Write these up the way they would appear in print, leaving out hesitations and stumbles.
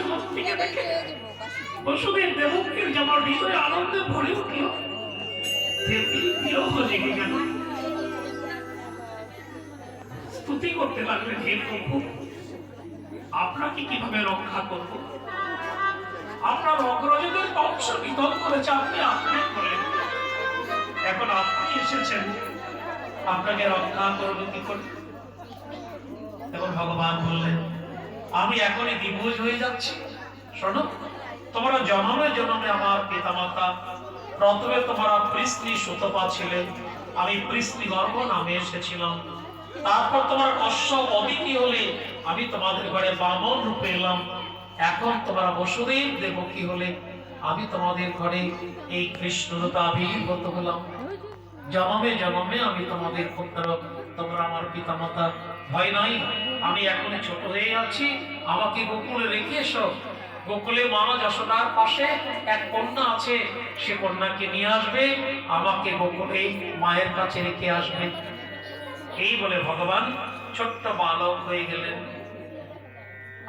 ভক্তিকে দেখে বসুদেব দেবকীর যেমন হৃদয়ে আনন্দে ভরে উঠল, তেমনি বিরহ জেগে গেল। স্তুতি করতে লাগলেন, হে প্রভু, আপনাকে কিভাবে রক্ষা করব? আপনার অগ্রজদের বংশ নিধন করেছে, আপনি আত্মীয় করেন, এখন আপনি এসেছেন, আপনাকে রক্ষা করব কি করে? এখন ভগবান বললেন, আমি এখনই দ্বিভুজ হয়ে যাচ্ছি। শোনো, তোমরা জন্মে জন্মে আমার পিতামাতা, প্রথমে তোমরা পৃষ্ণি সুতপা ছিলেন, আমি পৃষ্ণি গর্ভ নামে এসেছিলাম। তারপর তোমার কশ্যপ অদিতি হলে, আমি তোমাদের ঘরে বামন রূপে এলাম। এখন তোমরা বসুদেব দেবকী হলে, আমি তোমাদের ঘরে এই কৃষ্ণরূপে আবির্ভূত হলাম। জন্মে জন্মে আমি তোমাদের পুত্র, তোমরা আমার পিতামাতা। ভয় নাই, আমি এখনই ছোট হয়ে আছি, আমাকে গোকুলে রেখে এসো। গোকুলে মা যশোদার পাশে এক কন্যা আছে, সে কন্যাকে নিয়ে আসবে, আমাকে গোকুলে মায়ের কাছে রেখে আসবে। এই বলে ভগবান ছোট্ট বালক হয়ে গেলেন।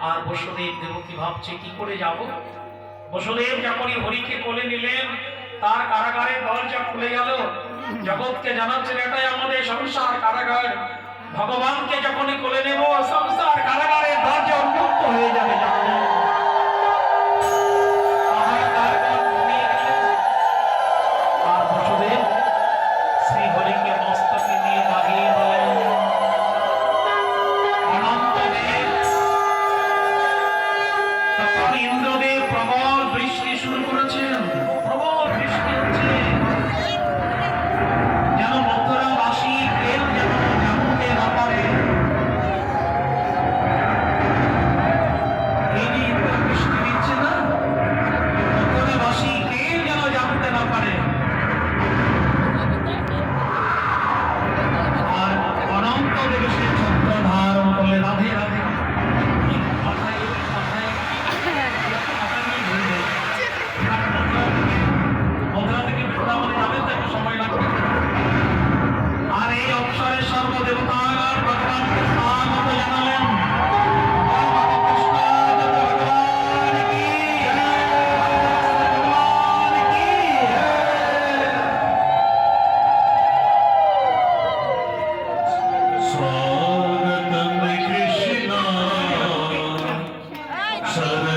আর বসুদেব দেবকী ভাবছে কি করে যাব। বসুদেব যখনই হরিকে কোলে নিলেন, তার কারাগারের দরজা খুলে গেল। জগৎকে জানাচ্ছেন, এটাই আমাদের সংসার কারাগার। ভগবানকে যখনই কোলে নেব, সংসার কারাগারের দরজা উন্মুক্ত হয়ে যাবে। আর বসুদেব শ্রী হরিকে মস্তকে নিয়ে দাঁড়িয়ে বলেন, অনন্তদেব। তখন ইন্দ্রদেব প্রবল বৃষ্টি শুরু করেছেন, প্রবল বৃষ্টি হচ্ছে, যেন মথুরাবাসী কেউ যেন জানতে না পারে। এই যে ইন্দ্র বৃষ্টি দিচ্ছে না, মথুরাবাসী কেউ যেন জানতে না পারে। আর অনন্ত দেবে সে ছত্র ধারণ করলে, রাধে রাধে। মথুরা থেকে বৃন্দাবনে যাবেন তো একটু সময় লাগবে। আর এই অবসরে সর্বদেবতাগণ ভগবানকে স্বাগত জানালেন। स्वागतम कृष्ण शरण